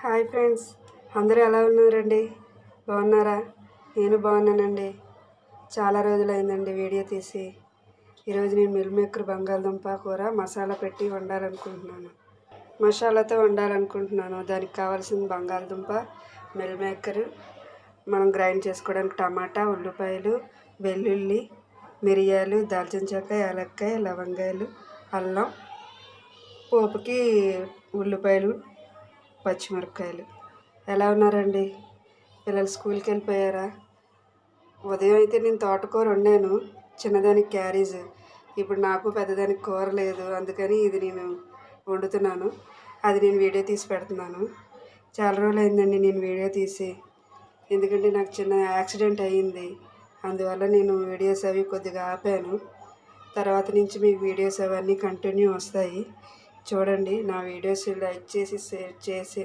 Hi friends, అందరూ ఎలా ఉన్నారండి? బాగున్నారా? నేను బాగున్నానండి. చాలా రోజులైందండి వీడియో తీసి. ఈరోజు నేను మిల్ మేకర్ బంగాళదుంప కూర మసాలా పెట్టి మసాలాతో వండాలనుకుంటున్నాను. దానికి కావాల్సిన బంగాళదుంప, మిల్ మేకర్, మనం గ్రైండ్ చేసుకోవడానికి టమాటా, ఉల్లిపాయలు, వెల్లుల్లి, మిరియాలు, దాల్చిన చెక్క, యాలక్కాయ, లవంగాయలు, అల్లం, పోపుకి ఉల్లిపాయలు, పచ్చిమిరపకాయలు. ఎలా ఉన్నారండి? పిల్లలు స్కూల్కి వెళ్ళిపోయారా? ఉదయం అయితే నేను తోటకూర వండాను, చిన్నదానికి క్యారేజ్. ఇప్పుడు నాకు పెద్దదానికి కూర లేదు, అందుకని ఇది నేను వండుతున్నాను. అది నేను వీడియో తీసి పెడుతున్నాను. చాలా రోజులు అయిందండి నేను వీడియో తీసి, ఎందుకంటే నాకు చిన్న యాక్సిడెంట్ అయ్యింది. అందువల్ల నేను వీడియోస్ అవి కొద్దిగా ఆపాను. తర్వాత నుంచి మీకు వీడియోస్ అవన్నీ కంటిన్యూ వస్తాయి. చూడండి. నా వీడియోస్ లైక్ చేసి, షేర్ చేసి,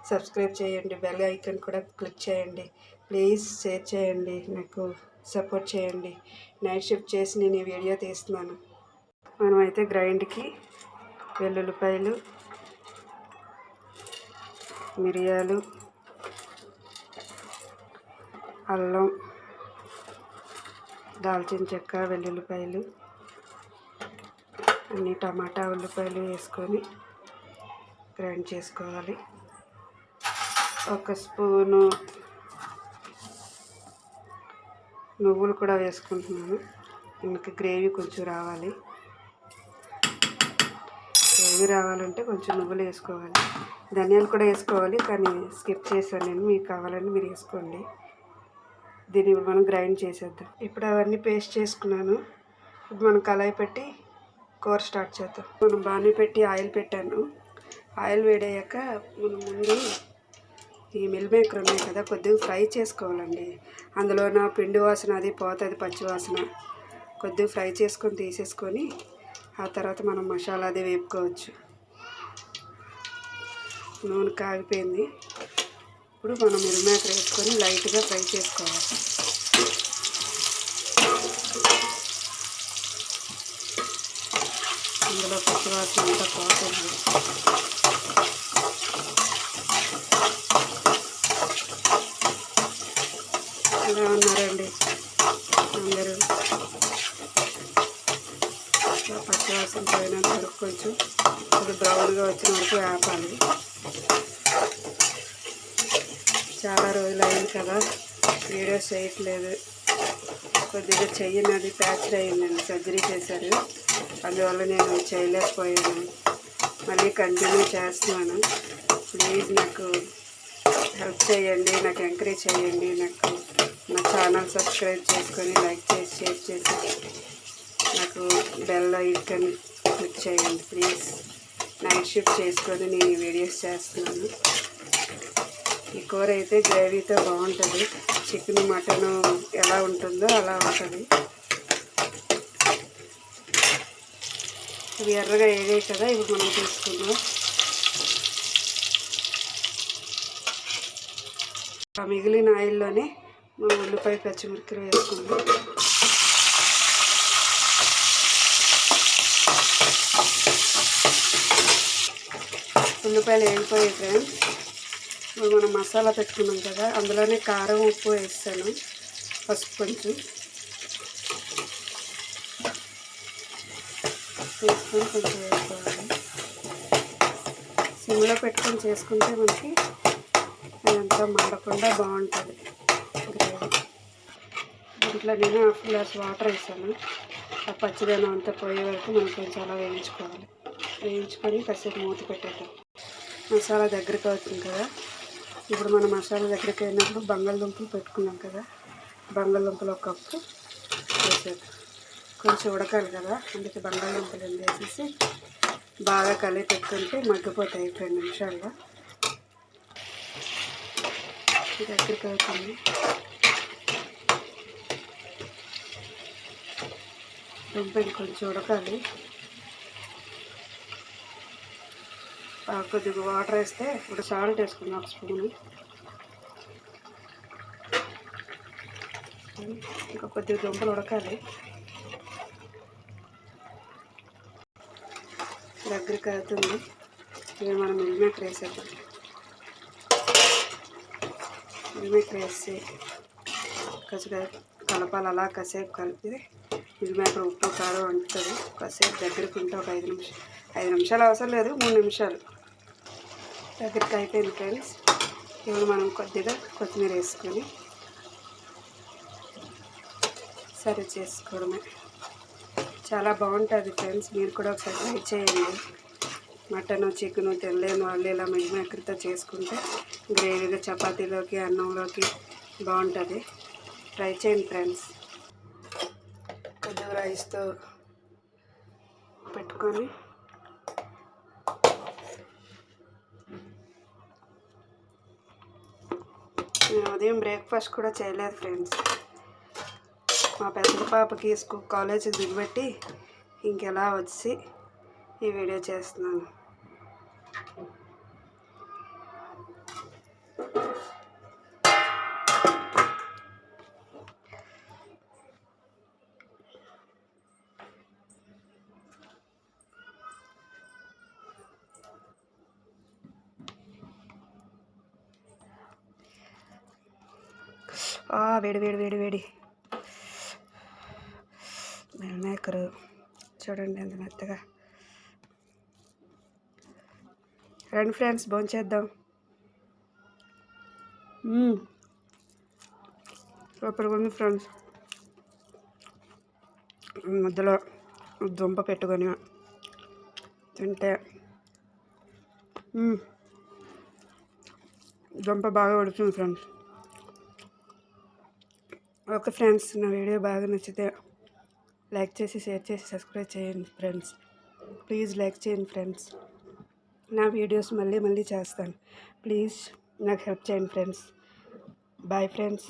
సబ్స్క్రైబ్ చేయండి. బెల్ ఐకాన్ కూడా క్లిక్ చేయండి. ప్లీజ్ షేర్ చేయండి, నాకు సపోర్ట్ చేయండి. నైట్ షిఫ్ట్ చేసి నేను ఈ వీడియో తీస్తున్నాను. మనమైతే గ్రైండ్కి వెల్లుల్లిపాయలు, మిరియాలు, అల్లం, దాల్చిన చెక్క, వెల్లుల్లిపాయలు అన్ని, టమాటా, ఉల్లిపాయలు వేసుకొని గ్రైండ్ చేసుకోవాలి. ఒక స్పూను నువ్వులు కూడా వేసుకుంటున్నాను. ఇంకా గ్రేవీ కొంచెం రావాలి. గ్రేవీ రావాలంటే కొంచెం నువ్వులు వేసుకోవాలి. ధనియాలు కూడా వేసుకోవాలి, కానీ స్కిప్ చేశాను నేను. మీకు కావాలని మీరు వేసుకోండి. దీన్ని మనం గ్రైండ్ చేసేద్దాం. ఇప్పుడు అవన్నీ పేస్ట్ చేసుకున్నాను. ఇప్పుడు మనం కళాయి పెట్టి కూర స్టార్ట్ చేద్దాం. మనం బాణీ పెట్టి ఆయిల్ పెట్టాను. ఆయిల్ వేడయ్యాక మనం ముందు ఈ మిల్ మేకర్ ఉన్నాయి కదా, కొద్దిగా ఫ్రై చేసుకోవాలండి. అందులోన పిండి వాసన అది పోతుంది, పచ్చి వాసన. కొద్దిగా ఫ్రై చేసుకొని తీసేసుకొని ఆ తర్వాత మనం మసాలా అది వేపుకోవచ్చు. నూనె కాగిపోయింది. ఇప్పుడు మనం మిల్ మేకర్ వేసుకొని లైట్గా ఫ్రై చేసుకోవాలి. అందులో పచ్చివాసన అంతా పోతుంది. ఎలా ఉన్నారండి అందరూ? పచ్చివాసన పోయినంత వరకు కొంచెం అది బ్రౌన్గా వచ్చిన వరకు వేపాలి. చాలా రోజులు అయింది కదా వీడియోస్ చేయట్లేదు. కొద్దిగా చెయ్యనది ఫ్రాక్చర్ అయ్యిందండి, సర్జరీ చేశారు. అందువల్ల నేను చేయలేకపోయాను. మళ్ళీ కంటిన్యూ చేస్తున్నాను. ప్లీజ్ నాకు హెల్ప్ చేయండి, నాకు ఎంకరేజ్ చేయండి. నాకు నా ఛానల్ సబ్స్క్రైబ్ చేసుకొని లైక్ చేసి, షేర్ చేసి, నాకు బెల్ ఐకాన్ క్లిక్ చేయండి ప్లీజ్. నైట్ షిఫ్ట్ చేసుకొని నేను ఈ వీడియోస్ చేస్తున్నాను. ఈ కూర అయితే గ్రేవీతో బాగుంటుంది. చికెన్, మటను ఎలా ఉంటుందో అలా ఉంటుంది. ఇవి ఎర్రగా వేగాయి కదా, ఇప్పుడు మనం తీసుకుందాం. ఆ మిగిలిన ఆయిల్లోనే మనం ఉల్లిపాయ, పచ్చిమిరపకాయలు వేసుకుందాం. ఉల్లిపాయలు వేగిపోయాయి ఫ్రెండ్స్. ఇప్పుడు మనం మసాలా పెట్టుకున్నాం కదా, అందులోనే కారం, ఉప్పు వేస్తాను, పసుపు కొంచెం వేసుకొని కొంచెం వేసుకోవాలి. సిమ్లో పెట్టుకొని చేసుకుంటే మనకి అదంతా మాడకుండా బాగుంటుంది గ్రేవీ. దీంట్లో నేను హాఫ్ గ్లాస్ వాటర్ వేసాను. ఆ పచ్చిదనం అంతా పోయే వరకు మనం కొంచెం అలా వేయించుకొని కాసేపు మూత పెట్టేద్దాం. మసాలా దగ్గరికి అవుతుంది కదా. ఇప్పుడు మనం మసాలా దగ్గరికి అయినప్పుడు బంగాళదుంపలు పెట్టుకున్నాం కదా, బంగాళదుంపలు ఒక కప్పు వేసేద్దాం. కొంచెం ఉడకాలి కదా, అందుకే బంగాళదుంపలు వేసేసి బాగా కలిపి పెట్టుకుంటే మగ్గిపోతాయి 2 నిమిషాల్లో. దగ్గరికి అవుతుంది. దుంప కొంచెం ఉడకాలి. కొద్దిగా వాటర్ వేస్తే, ఇప్పుడు సాల్ట్ వేసుకుందాం 1 స్పూను. ఇంకా కొద్దిగా దుంపలు ఉడకాలి. దగ్గరికి అవుతుంది. ఇవి మనం మిల్ మేకర్ వేసేద్దాం. మిల్ మేకర్ వేసి కాసేపు కలపాలి. అలా కాసేపు కలిపి మిల్ మేకర్ ఉప్పు కారం వండుతుంది. కాసేపు దగ్గరికి ఉంటే ఒక 5 నిమిషాలు అవసరం లేదు, 3 నిమిషాలు దగ్గరికి అయిపోయింది ఫ్రెండ్స్. ఇప్పుడు మనం కొద్దిగా కొత్తిమీర వేసుకొని సర్వ్ చేసుకోవడమే. చాలా బాగుంటుంది ఫ్రెండ్స్. మీరు కూడా ఒకసారి ట్రై చేయండి. మటను చికెను తినలేని వాళ్ళు ఇలా మిల్ మేకర్తో చేసుకుంటే గ్రేవీగా చపాతీలోకి అన్నంలోకి బాగుంటుంది. ట్రై చేయండి ఫ్రెండ్స్. కొద్దిగా రైస్తో పెట్టుకొని నేను ఉదయం బ్రేక్ఫాస్ట్ కూడా చేయలేదు ఫ్రెండ్స్. మా పెద్ద పాపకి కాలేజీకి దిగబెట్టి ఇంకెలా వచ్చి ఈ వీడియో చేస్తున్నాను. వేడి వేడి వేడి వేడి మిల్ మేకరు చూడండి ఎంత మెత్తగా. రండి ఫ్రెండ్స్, భోంచేద్దాం. సూపర్గా ఉంది ఫ్రెండ్స్. మధ్యలో దుంప పెట్టుకొని తింటే దుంప బాగా ఉడుతుంది ఫ్రెండ్స్. ఓకే ఫ్రెండ్స్, నా వీడియో బాగా నచ్చితే లైక్ చేసి, షేర్ చేసి, సబ్స్క్రైబ్ చేయండి ఫ్రెండ్స్. ప్లీజ్ లైక్ చేయండి ఫ్రెండ్స్. నా వీడియోస్ మళ్ళీ చేస్తాను. ప్లీజ్ నాకు హెల్ప్ చేయండి ఫ్రెండ్స్. Bye friends.